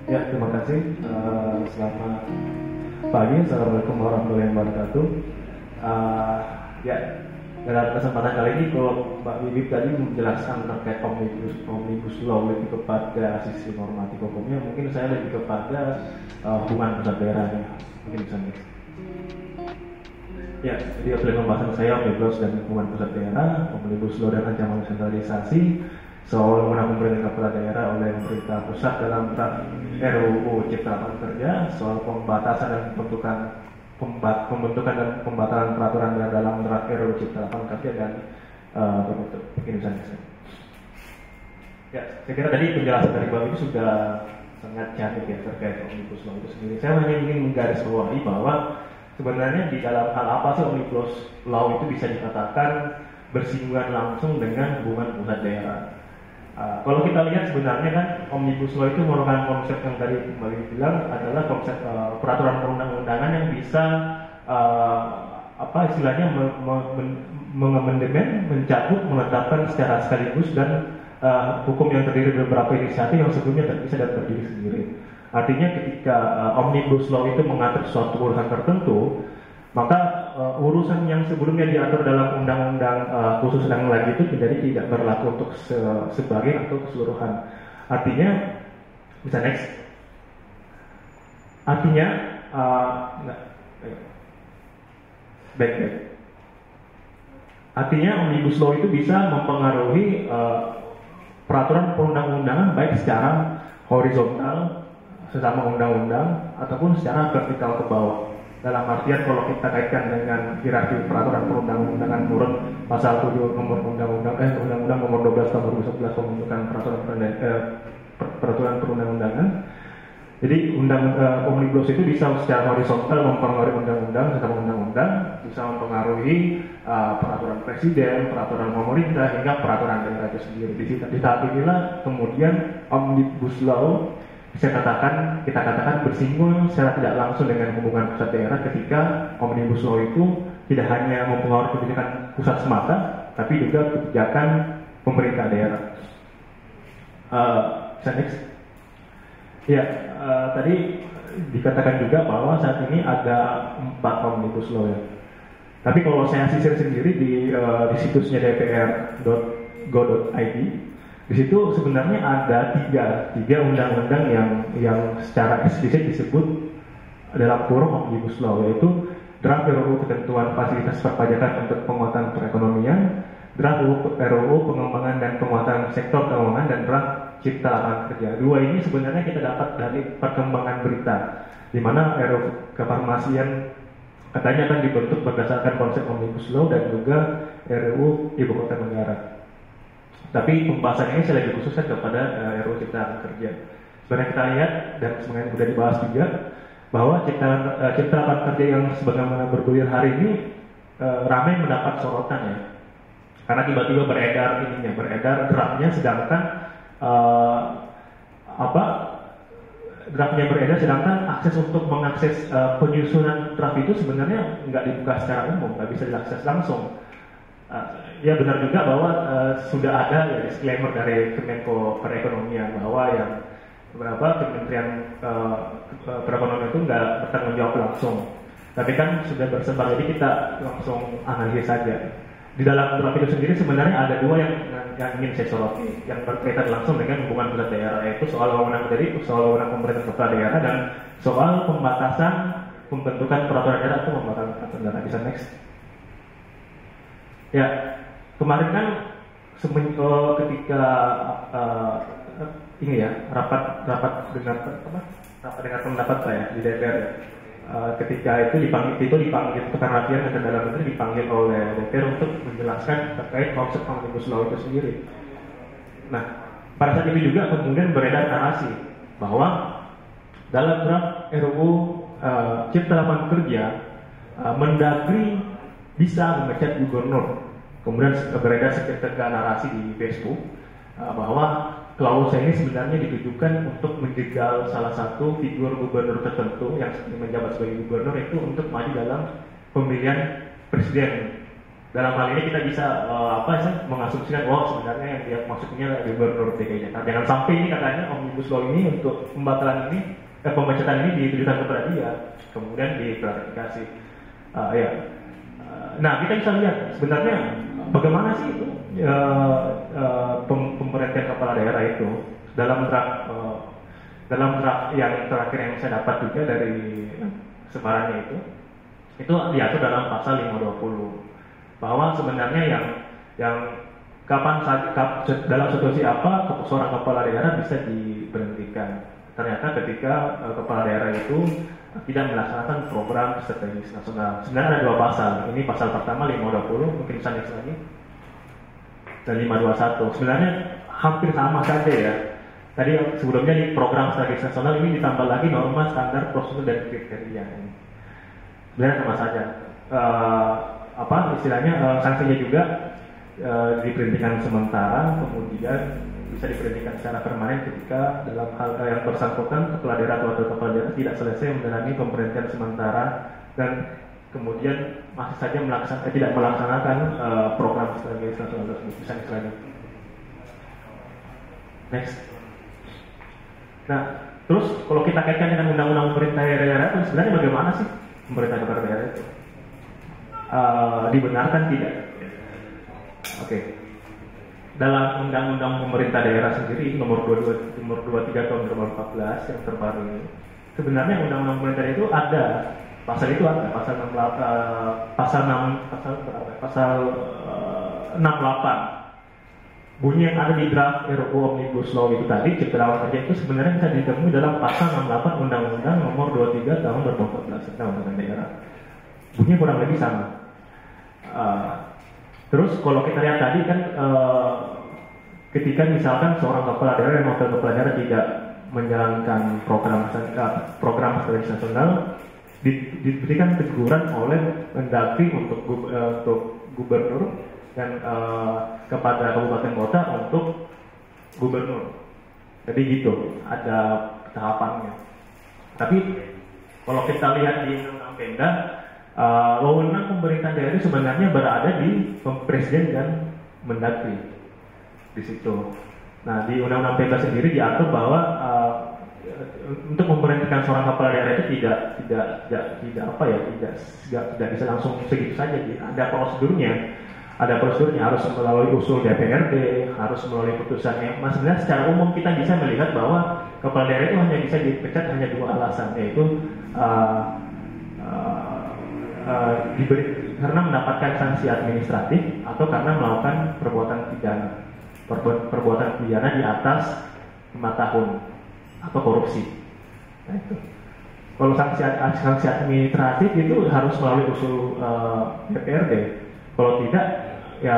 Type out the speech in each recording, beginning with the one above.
Ya, terima kasih. Selamat pagi, Assalamualaikum warahmatullahi wabarakatuh. Uh, ya, dalam kesempatan kali ini, kalau Mbak Bibip tadi menjelaskan terkait omnibus law lebih kepada sisi normatif hukumnya, mungkin saya lebih kepada hubungan pusat daerahnya. Mungkin bisa next. Ya, jadi pembahasan saya omnibus dan hubungan pusat daerah, omnibus law dan ancaman sentralisasi, soal wewenang pemerintah kepala daerah oleh pemerintah pusat dalam draft RUU Cipta Lapangan Kerja, soal pembatasan dan pembentukan dan pembatalan peraturan daerah dalam draft RUU Cipta Lapangan Kerja dan berbentuk Indonesia. Ya, saya kira tadi penjelasan dari Bapak itu sudah sangat cantik ya terkait omnibus law itu sendiri. Saya hanya ingin menggarisbawahi bahwa sebenarnya di dalam hal apa sih omnibus law itu bisa dikatakan bersinggungan langsung dengan hubungan pusat daerah. Kalau kita lihat sebenarnya kan omnibus law itu merupakan konsep yang tadi kembali bilang adalah konsep peraturan perundang-undangan yang bisa istilahnya mengamandemen, mencabut, menetapkan secara sekaligus dan hukum yang terdiri dari beberapa inisiatif yang sebelumnya tidak bisa dan berdiri sendiri. Artinya ketika omnibus law itu mengatur suatu urusan tertentu, maka urusan yang sebelumnya diatur dalam undang-undang khusus yang lagi itu menjadi tidak berlaku untuk sebagian atau keseluruhan. Artinya, bisa next. Artinya, back. Artinya omnibus law itu bisa mempengaruhi peraturan perundang-undangan baik secara horizontal sesama undang-undang ataupun secara vertikal ke bawah. Dalam artian kalau kita kaitkan dengan hierarki peraturan perundang-undangan menurut pasal 7 nomor undang-undang nomor 12 tahun 2011 pembentukan peraturan perundang-undangan. Jadi omnibus itu bisa secara horizontal mempengaruhi undang-undang sesama undang-undang, bisa mempengaruhi peraturan presiden, peraturan pemerintah hingga peraturan daerah itu sendiri. Di tahap inilah kemudian omnibus law kita katakan bersinggungan secara tidak langsung dengan hubungan pusat daerah ketika omnibus law itu tidak hanya mempengaruhi kebijakan pusat semata, tapi juga kebijakan pemerintah daerah. Next. Ya, tadi dikatakan juga bahwa saat ini ada 4 omnibus law ya. Tapi kalau saya sisir sendiri di situsnya dpr.go.id, di situ sebenarnya ada tiga undang-undang yang secara eksplisit disebut dalam kurung omnibus law, yaitu draft RUU ketentuan fasilitas perpajakan untuk penguatan perekonomian, draft RUU pengembangan dan penguatan sektor keuangan, dan draft Cipta Lapangan Kerja. Dua ini sebenarnya kita dapat dari perkembangan berita, di mana RUU kefarmasian katanya akan dibentuk berdasarkan konsep omnibus law dan juga RUU Ibu Kota Negara. Tapi pembahasan ini saya lebih khususkan kepada RUU Cipta Lapangan Kerja. Sebenarnya kita lihat dan sebenarnya sudah dibahas juga bahwa Cipta Lapangan Kerja yang sebagaimana bergulir hari ini ramai mendapat sorotan ya. Karena tiba-tiba beredar draftnya, sedangkan draftnya beredar, sedangkan akses untuk mengakses penyusunan draft itu sebenarnya nggak dibuka secara umum, nggak bisa diakses langsung. Ya benar juga bahwa sudah ada ya disclaimer dari Kemenko Perekonomian bahwa yang Kementerian Perekonomian itu nggak bertanggung jawab langsung. Tapi kan sudah bersebar, jadi kita langsung analisis saja. Di dalam draft itu sendiri sebenarnya ada dua yang ingin saya soroti, yang berkaitan langsung dengan hubungan pusat daerah, yaitu soal wewenang pemerintah kepala daerah dan soal pembatasan pembentukan peraturan daerah atau pembatasan peraturan daerah. Bisa next. Ya, kemarin kan ketika ini ya rapat dengan pendapat saya di DPR ya. Ketika itu dipanggil Pekan Rakyat dan Dalam Negeri dipanggil oleh DPR untuk menjelaskan terkait konsep omnibus law itu sendiri. Nah, pada saat itu juga kemudian beredar narasi bahwa dalam draft RUU Cipta Lapangan Kerja, Mendagri bisa memecat gubernur. Kemudian beredar seketika narasi di Facebook bahwa klausa ini sebenarnya ditujukan untuk menjegal salah satu figur gubernur tertentu yang menjabat sebagai gubernur itu untuk maju dalam pemilihan presiden Dalam hal ini kita bisa mengasumsikan, sebenarnya yang dia maksudnya Gubernur DKI Jakarta. Jangan sampai ini katanya Omnibus Law ini untuk pembatalan ini, pemecatan ini ditujukan kepada dia, kemudian diklarifikasi. Nah, kita bisa lihat sebenarnya bagaimana sih itu pemberhentian kepala daerah itu dalam draft yang terakhir yang saya dapat juga dari sebarannya itu diatur dalam pasal 520 bahwa sebenarnya yang kapan dalam situasi apa seorang kepala daerah bisa diberhentikan. Ternyata ketika kepala daerah itu tidak melaksanakan program strategis nasional. Sebenarnya ada dua pasal. Ini pasal pertama 520, mungkin bisa next lagi, dan 521. Sebenarnya hampir sama saja ya. Tadi yang sebelumnya di program strategis nasional ini ditambah lagi norma standar prosedur dan kriteria. Sebenarnya sama saja. Sanksinya juga diberhentikan sementara, kemudian bisa diberhentikan secara permanen ketika dalam hal yang bersangkutan kepala daerah atau wakil kepala daerah tidak selesai menjalani pemberhentian sementara dan kemudian masih saja tidak melaksanakan program strategis nasional tersebut. Bisa lagi. Next. Nah, terus kalau kita kaitkan dengan undang-undang pemerintah daerah itu sebenarnya bagaimana sih pemerintah kepala daerah itu? Dibenarkan tidak? Oke. Dalam undang-undang pemerintah daerah sendiri nomor 23 tahun 2014 yang terbaru ini, sebenarnya undang-undang pemerintah itu ada pasal 68. Bunyi yang ada di draft RUU Omnibus Law itu tadi, Cipta Lapangan Kerja itu sebenarnya bisa ditemui dalam pasal 68 Undang-Undang nomor 23 tahun 2014 tentang undang-undang daerah. Bunyinya kurang lebih sama. Terus kalau kita lihat tadi kan ketika misalkan seorang kepala daerah dan wakil kepala daerah tidak menjalankan program strategis nasional, diberikan teguran oleh Mendagri untuk gubernur dan kepada kabupaten kota untuk gubernur. Jadi gitu, ada tahapannya. Tapi kalau kita lihat di Undang-Undang Pemda, wewenang pemerintah daerah sebenarnya berada di Presiden dan Mendagri di situ. Nah, di Undang-Undang Pemda sendiri diatur bahwa untuk memberhentikan seorang kepala daerah itu tidak bisa langsung segitu saja. Ada prosedurnya. Harus melalui usul DPRD, harus melalui putusan MA. Sebenarnya secara umum kita bisa melihat bahwa kepala daerah itu hanya bisa dipecat hanya dua alasan, yaitu karena mendapatkan sanksi administratif atau karena melakukan perbuatan pidana di atas 5 tahun atau korupsi. Nah, itu. Kalau sanksi administratif itu harus melalui usul DPRD. Kalau tidak, ya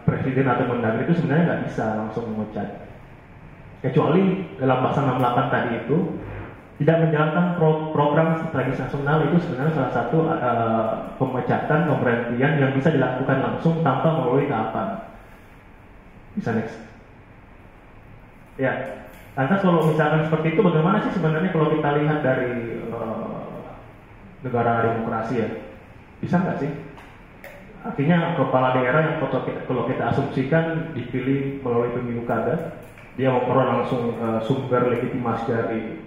Presiden atau Mendagri itu sebenarnya nggak bisa langsung memecat. Kecuali dalam pasal 68 tadi itu tidak menjalankan program strategis nasional, itu sebenarnya salah satu pemecatan, pemberhentian yang bisa dilakukan langsung tanpa melalui tahapan. Bisa next. Ya, lantas kalau misalkan seperti itu, bagaimana sih sebenarnya kalau kita lihat dari negara demokrasi ya? Bisa nggak sih? Artinya kepala daerah yang kalau kita asumsikan dipilih melalui pemilu kada, dia memperoleh langsung sumber legitimasi dari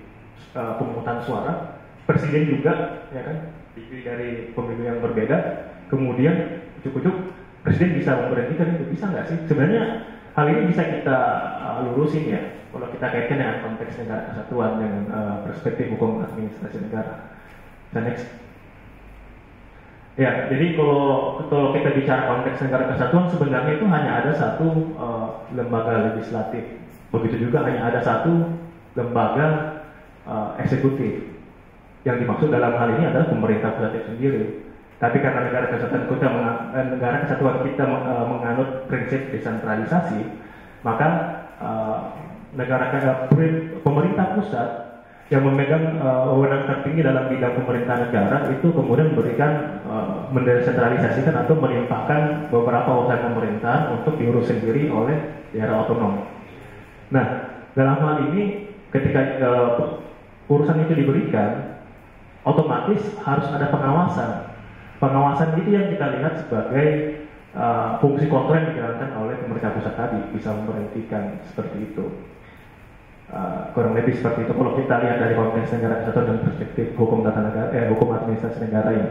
pemungutan suara. Presiden juga, ya kan, dipilih dari pemilu yang berbeda. Kemudian ujuk-ujuk Presiden bisa memberhentikan itu, bisa nggak sih? Sebenarnya hal ini bisa kita lurusin ya, kalau kita kaitkan dengan konteks negara kesatuan dengan perspektif hukum administrasi negara. Dan next. Ya, jadi kalau kita bicara konteks negara kesatuan, sebenarnya itu hanya ada satu lembaga legislatif. Begitu juga hanya ada satu lembaga eksekutif. Yang dimaksud dalam hal ini adalah pemerintah pusat itu sendiri. Tapi karena negara kesatuan kita menganut prinsip desentralisasi, maka pemerintah pusat yang memegang wewenang tertinggi dalam bidang pemerintahan negara itu kemudian memberikan mendesentralisasikan atau melimpahkan beberapa urusan pemerintahan untuk diurus sendiri oleh daerah otonom. Nah, dalam hal ini ketika urusan itu diberikan, otomatis harus ada pengawasan. Pengawasan itu yang kita lihat sebagai fungsi kontrol yang dijalankan oleh pemerintah pusat tadi bisa memberhentikan seperti itu. Kurang lebih seperti itu kalau kita lihat dari konteks negara kesatuan dan perspektif hukum tata negara, hukum administrasi negara ya.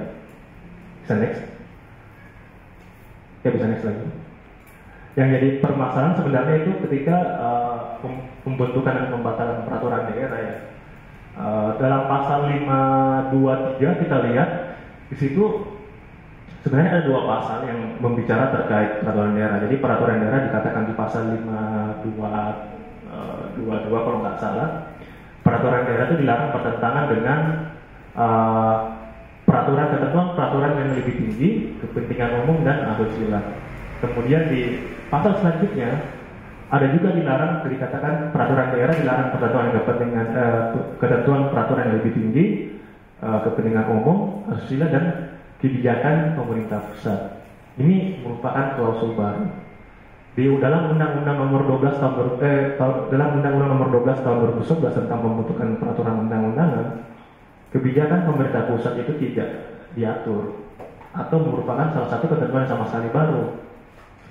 Bisa next? Ya bisa next lagi. Yang jadi permasalahan sebenarnya itu ketika pembentukan dan pembatalan peraturan daerah ya. Dalam pasal 523 kita lihat di situ sebenarnya ada 2 pasal yang membicara terkait peraturan daerah. Jadi peraturan daerah dikatakan di pasal 522 kalau nggak salah, peraturan daerah itu dilarang bertentangan dengan peraturan yang lebih tinggi, kepentingan umum dan asusila. Kemudian di pasal selanjutnya ada juga dilarang, dikatakan peraturan daerah dilarang ketentuan peraturan yang lebih tinggi, kepentingan umum, asusila dan kebijakan pemerintah pusat. Ini merupakan klausul baru. Dalam Undang-Undang Nomor 12 Tahun 2011 tentang pembentukan peraturan undang-undangan, kebijakan pemerintah pusat itu tidak diatur atau merupakan salah satu ketentuan yang sama sekali baru.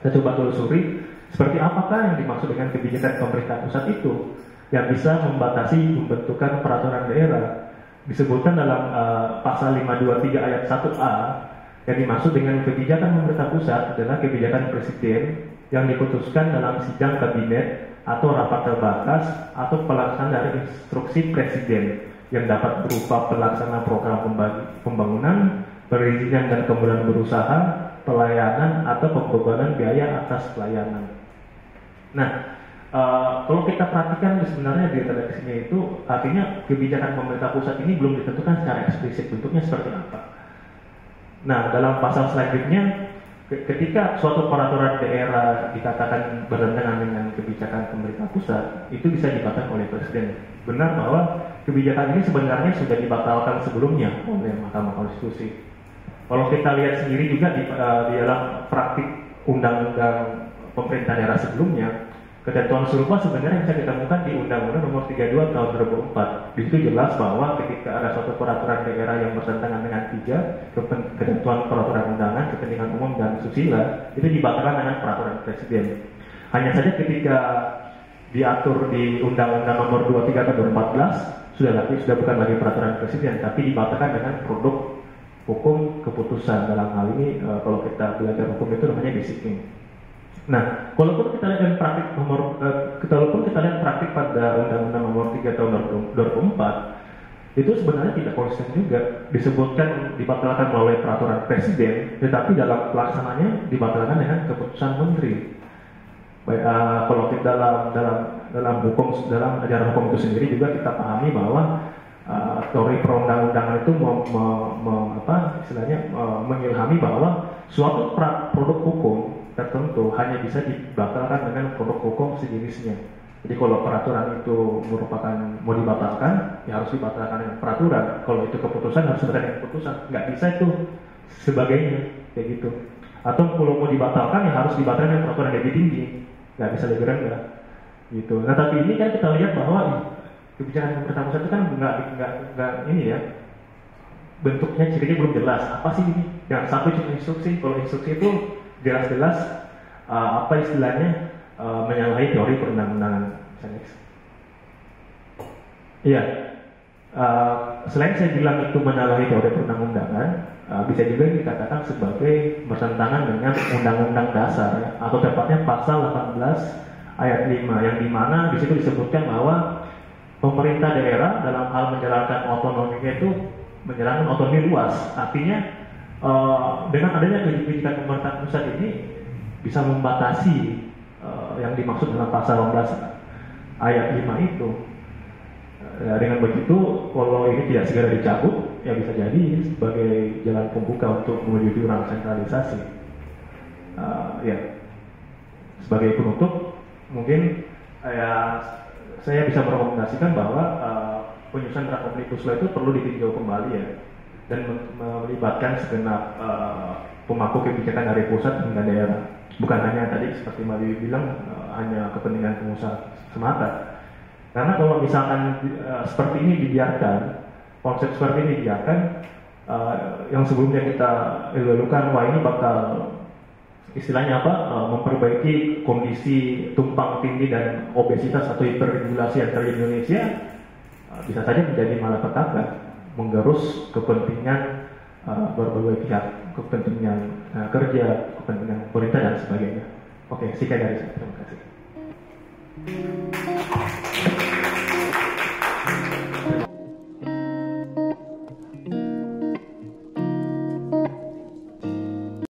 Kita coba telusuri seperti apakah yang dimaksud dengan kebijakan pemerintah pusat itu yang bisa membatasi pembentukan peraturan daerah. Disebutkan dalam pasal 523 ayat 1A yang dimaksud dengan kebijakan pemerintah pusat adalah kebijakan presiden yang diputuskan dalam sidang kabinet atau rapat terbatas atau pelaksanaan dari instruksi presiden yang dapat berupa pelaksanaan program pembangunan, perizinan dan kemudian berusaha, pelayanan atau pembebanan biaya atas pelayanan. Nah, kalau kita perhatikan sebenarnya di redaksinya itu artinya kebijakan pemerintah pusat ini belum ditentukan secara eksplisit bentuknya seperti apa. Nah, dalam pasal selanjutnya ketika suatu peraturan daerah dikatakan bertentangan dengan kebijakan pemerintah pusat, itu bisa dibatalkan oleh presiden. Benar bahwa kebijakan ini sebenarnya sudah dibatalkan sebelumnya oleh Mahkamah Konstitusi. Kalau kita lihat sendiri juga di dalam praktik undang-undang pemerintah daerah sebelumnya, ketentuan serupa sebenarnya bisa ditemukan di Undang-Undang Nomor 32 Tahun 2004. Di situ jelas bahwa ketika ada suatu peraturan daerah yang bertentangan dengan 3 ketentuan peraturan undangan, kepentingan umum dan susila, itu dibatalkan dengan peraturan presiden. Hanya saja ketika diatur di Undang-Undang Nomor 23 Tahun 2014 sudah bukan lagi peraturan presiden, tapi dibatalkan dengan produk hukum keputusan. Dalam hal ini kalau kita belajar hukum itu namanya basic. Nah, walaupun kita lihat praktik pada Undang-Undang Nomor 3 Tahun 2004, itu sebenarnya tidak konsisten juga. Disebutkan dibatalkan melalui peraturan presiden, tetapi dalam pelaksananya dibatalkan dengan keputusan menteri. Baik, kalau kita dalam ajaran hukum itu sendiri juga kita pahami bahwa teori perundang-undangan itu mengilhami bahwa suatu produk hukum tertentu hanya bisa dibatalkan dengan produk hukum sejenisnya. Jadi kalau peraturan itu mau dibatalkan, ya harus dibatalkan dengan peraturan. Kalau itu keputusan harus dibatalkan dengan keputusan. Nggak bisa itu sebagainya kayak gitu. Atau kalau mau dibatalkan ya harus dibatalkan dengan peraturan yang lebih tinggi. Nggak bisa lebih rendah gitu. Nah tapi ini kan kita lihat bahwa kebijakan pemerintah pusat itu kan nggak ini ya, bentuknya cirinya belum jelas. Apa sih ini? Yang satu cuma instruksi. Kalau instruksi itu jelas-jelas apa istilahnya menyalahi teori perundang-undangan. Iya, selain saya bilang itu menyalahi teori perundang-undangan, bisa juga dikatakan sebagai bertentangan dengan Undang-Undang Dasar ya, atau tepatnya pasal 18 ayat 5 yang dimana di situ disebutkan bahwa pemerintah daerah dalam hal menjalankan otonominya itu menjalankan otonomi luas. Artinya dengan adanya kebijakan pemerintah pusat ini bisa membatasi yang dimaksud dalam pasal 18 ayat 5 itu. Dengan begitu, kalau ini tidak segera dicabut, ya bisa jadi ini sebagai jalan pembuka untuk menuju jurang sentralisasi. Ya, sebagai penutup, mungkin saya bisa merekomendasikan bahwa penyusunan draft omnibus law itu perlu ditinjau kembali ya, dan melibatkan segenap pemangku kebijakan dari pusat hingga daerah. Bukan hanya tadi seperti Mali bilang hanya kepentingan pengusaha semata. Karena kalau misalkan seperti ini dibiarkan, konsep seperti ini dibiarkan, yang sebelumnya kita lakukan, wah ini bakal istilahnya apa, memperbaiki kondisi tumpang tindih dan obesitas atau hiperregulasi yang terjadi di Indonesia, bisa saja menjadi malapetaka, menggerus kepentingan berbagai pihak, kepentingan kerja, kepentingan pemerintah dan sebagainya. Oke, sekian dari saya. Terima kasih.